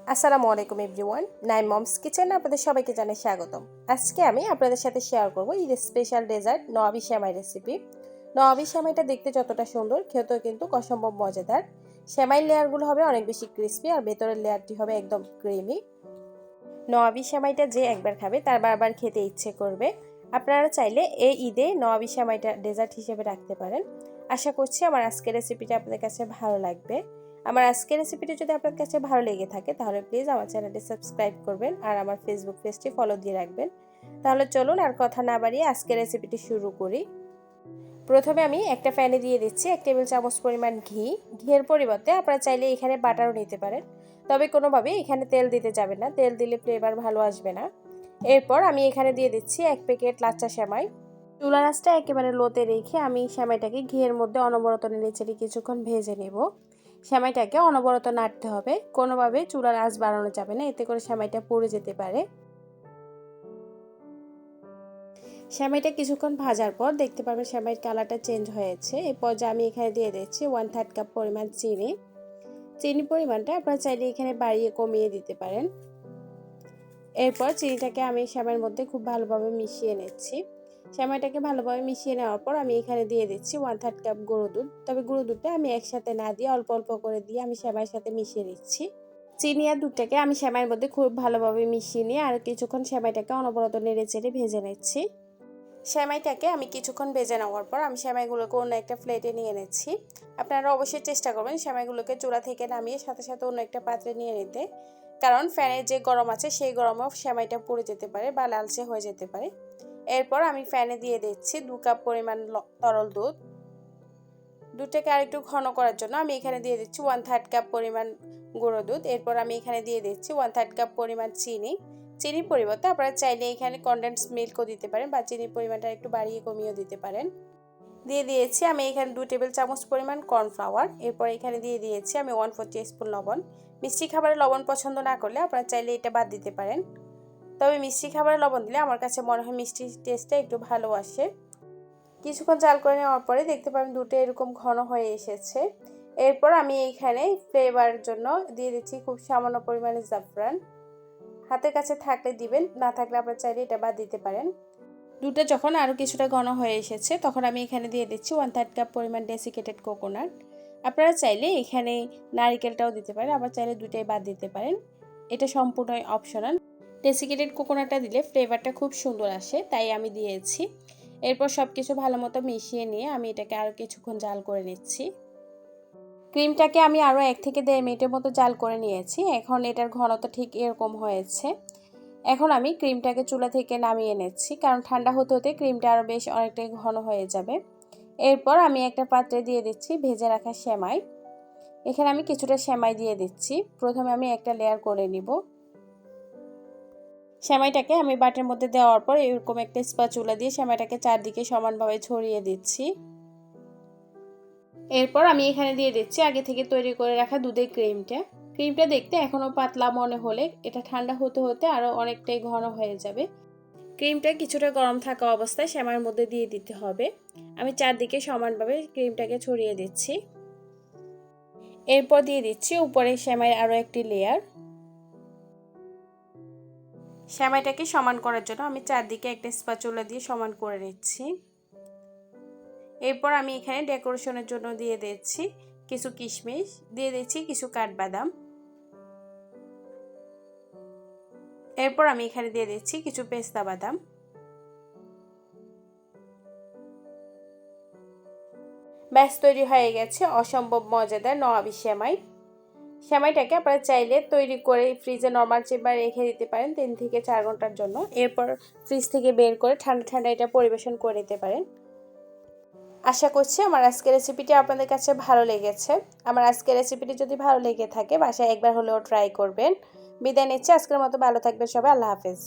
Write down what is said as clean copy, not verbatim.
আসসালামু আলাইকুম everyone, Naim moms কিচেনে আপনাদের সবাইকে জানাই স্বাগতম। আজকে আমি আপনাদের সাথে শেয়ার করব ঈদ স্পেশাল ডেজার্ট নওয়াবি সেমাই রেসিপি। নওয়াবি সেমাইটা দেখতে যতটা সুন্দর, খেতেও কিন্তু অসম্ভব মজাদার। সেমাই লেয়ারগুলো হবে অনেক বেশি ক্রিস্পি আর ভেতরের লেয়ারটি হবে একদম ক্রিমি। নওয়াবি সেমাইটা যে একবার খাবে তার বারবার খেতে ইচ্ছে করবে। আপনারা চাইলে এই ঈদে নওয়াবি সেমাইটা ডেজার্ট হিসেবে রাখতে পারেন। আশা করছি আমার আজকের রেসিপিটা আপনাদের কাছে ভালো লাগবে। আমার আজকের রেসিপিটি যদি আপনার কাছে ভালো লেগে থাকে তাহলে প্লিজ আমার চ্যানেলটি সাবস্ক্রাইব করবেন আর আমার ফেসবুক পেজটি ফলো দিয়ে রাখবেন। তাহলে চলুন আর কথা না বাড়িয়ে আজকের রেসিপিটি শুরু করি। প্রথমে আমি একটা প্যানে দিয়ে দিচ্ছি 1 টেবিল চামচ পরিমাণ ঘি। ঘিয়ের পরিবর্তে আপনারা চাইলে এখানে বাটারও নিতে পারেন, তবে কোনোভাবে এখানে তেল দিতে যাবেন না, তেল দিলে ফ্লেভার ভালো আসবে না। এরপর আমি এখানে দিয়ে দিচ্ছি 1 প্যাকেট লাচ্চা সেমাই। চুলার আঁচটা একেবারে লোতে রেখে আমি সেমাইটাকে ঘিয়ের মধ্যে অনবরত নেড়েচেড়ে কিছুক্ষণ ভেজে নেব। সেমাইটাকে অনবরত নাড়তে হবে, কোনোভাবে চুলার আঁচ বাড়ানো যাবে না, এতে করে সেমাইটা পুড়ে যেতে পারে। সেমাইটা কিছুক্ষণ ভাজার পর দেখতে পাবেন সেমাইয়ের কালারটা চেঞ্জ হয়েছে। এই পর্যায়ে আমি এখানে দিয়ে দিচ্ছি 1/3 কাপ পরিমাণ চিনি। চিনি পরিমাণটা আপনারা চাইলে এখানে বাড়িয়ে কমিয়ে দিতে পারেন। এরপর চিনিটাকে আমি সেমাইয়ের মধ্যে খুব ভালোভাবে মিশিয়ে নিচ্ছি। সেমাইটাকে ভালোভাবে মিশিয়ে নেওয়ার পর আমি এখানে দিয়ে দিচ্ছি 1/3 কাপ গুঁড়ো দুধ। তবে গুঁড়ো দুধটা আমি একসাথে না দিয়ে অল্প অল্প করে দিয়ে আমি সেমাইয়ের সাথে মিশিয়ে নিচ্ছি। চিনি আর দুধটাকে আমি সেমাইয়ের মধ্যে খুব ভালোভাবে মিশিয়ে নিয়ে আর কিছুক্ষণ সেমাইটাকে অনবরত নেড়ে চেড়ে ভেজে নিচ্ছি। সেমাইটাকে আমি কিছুক্ষণ ভেজে নেওয়ার পর আমি সেমাইগুলোকে অন্য একটা প্লেটে নিয়ে নিচ্ছি। আপনারা অবশ্যই চেষ্টা করবেন সেমাইগুলোকে চুলা থেকে নামিয়ে সাথে সাথে অন্য একটা পাত্রে নিয়ে নিতে, কারণ ফ্যানের যে গরম আছে সেই গরমেও সেমাইটা পুড়ে যেতে পারে বা লালচে হয়ে যেতে পারে। এরপর আমি ফ্যানে দিয়ে দিচ্ছি 2 কাপ পরিমাণ তরল দুধ। দুধটাকে আরেকটু ঘন করার জন্য আমি এখানে দিয়ে দিচ্ছি 1/3 কাপ পরিমাণ গুঁড়ো দুধ। এরপর আমি এখানে দিয়ে দিচ্ছি 1/3 কাপ পরিমাণ চিনি। চিনির পরিবর্তে আপনারা চাইলে এখানে কনডেন্স মিল্কও দিতে পারেন বা চিনির পরিমাণটা একটু বাড়িয়ে কমিয়েও দিতে পারেন। দিয়ে দিয়েছি আমি এখানে 2 টেবিল চামচ পরিমাণ কর্নফ্লাওয়ার। এরপর এখানে দিয়ে দিয়েছি আমি 1/4 টিস্পুন লবণ। মিষ্টি খাবারে লবণ পছন্দ না করলে আপনারা চাইলে এটা বাদ দিতে পারেন, তবে মিষ্টি খাবারে লবণ দিলে আমার কাছে মনে হয় মিষ্টির টেস্টটা একটু ভালো আসে। কিছুক্ষণ জাল করে নেওয়ার পরে দেখতে পাবেন দুধটা এরকম ঘন হয়ে এসেছে। এরপর আমি এইখানে ফ্লেভারের জন্য দিয়ে দিচ্ছি খুব সামান্য পরিমাণে জাফরান। হাতের কাছে থাকলে দিবেন, না থাকলে আপনারা চাইলে এটা বাদ দিতে পারেন। দুধটা যখন আরও কিছুটা ঘন হয়ে এসেছে তখন আমি এখানে দিয়ে দিচ্ছি 1/3 কাপ পরিমাণ ডেসিকেটেড কোকোনাট। আপনারা চাইলে এখানে নারিকেলটাও দিতে পারেন, আবার চাইলে দুটাই বাদ দিতে পারেন, এটা সম্পূর্ণই অপশনাল। ডেসিকেটেড কোকোনাটটা দিলে ফ্লেভারটা খুব সুন্দর আসে, তাই আমি দিয়েছি। এরপর সব কিছু ভালো মতো মিশিয়ে নিয়ে আমি এটাকে আরও কিছুক্ষণ জাল করে নিচ্ছি। ক্রিমটাকে আমি আরও 1 থেকে 1.5 মিনিটের মতো জাল করে নিয়েছি। এখন এটার ঘনতা ঠিক এরকম হয়েছে। এখন আমি ক্রিমটাকে চুলা থেকে নামিয়ে নিচ্ছি, কারণ ঠান্ডা হতে হতে ক্রিমটা আরও বেশ অনেকটাই ঘন হয়ে যাবে। এরপর আমি একটা পাত্রে দিয়ে দিচ্ছি ভেজে রাখা সেমাই। এখানে আমি কিছুটা সেমাই দিয়ে দিচ্ছি। প্রথমে আমি একটা লেয়ার করে নিব। সেমাইটাকে আমি বাটির মধ্যে দেওয়ার পর এরকম একটা স্প্যাচুলা দিয়ে সেমাইটাকে চারদিকে সমানভাবে ছড়িয়ে দিচ্ছি। এরপর আমি এখানে দিয়ে দিচ্ছি আগে থেকে তৈরি করে রাখা দুধের ক্রিমটা। ক্রিমটা দেখতে এখনও পাতলা মনে হলে এটা ঠান্ডা হতে হতে আরও অনেকটাই ঘন হয়ে যাবে। ক্রিমটা কিছুটা গরম থাকা অবস্থায় সেমাইয়ের মধ্যে দিয়ে দিতে হবে। আমি চারদিকে সমানভাবে ক্রিমটাকে ছড়িয়ে দিচ্ছি। এরপর দিয়ে দিচ্ছি উপরে সেমাইয়ের আরও একটি লেয়ার। সেমাইটাকে সমান করার জন্য আমি চারদিকে একটা স্প্যাচুলা দিয়ে সমান করে নিচ্ছি। এরপর আমি এখানে ডেকোরেশনের জন্য দিয়ে দিচ্ছি কিছু কিশমিশ, দিয়ে দিচ্ছি কিছু কাঠবাদাম। এরপর আমি এখানে দিয়ে দিচ্ছি কিছু পেস্তা বাদাম। ব্যাস তৈরি হয়ে গেছে অসম্ভব মজাদার নওয়াবি সেমাই। সেমাইটাকে আপনারা চাইলে তৈরি করে ফ্রিজে নর্মাল চেম্বারে রেখে দিতে পারেন 3 থেকে 4 ঘন্টার জন্য। এরপর ফ্রিজ থেকে বের করে ঠান্ডা ঠান্ডা এটা পরিবেশন করে নিতে পারেন। আশা করছি আমার আজকের রেসিপিটি আপনাদের কাছে ভালো লেগেছে। আমার আজকের রেসিপিটি যদি ভালো লেগে থাকে বাসায় একবার হলেও ট্রাই করবেন। বিদায় নিচ্ছি, আজকের মতো ভালো থাকবেন সবাই। আল্লাহ হাফেজ।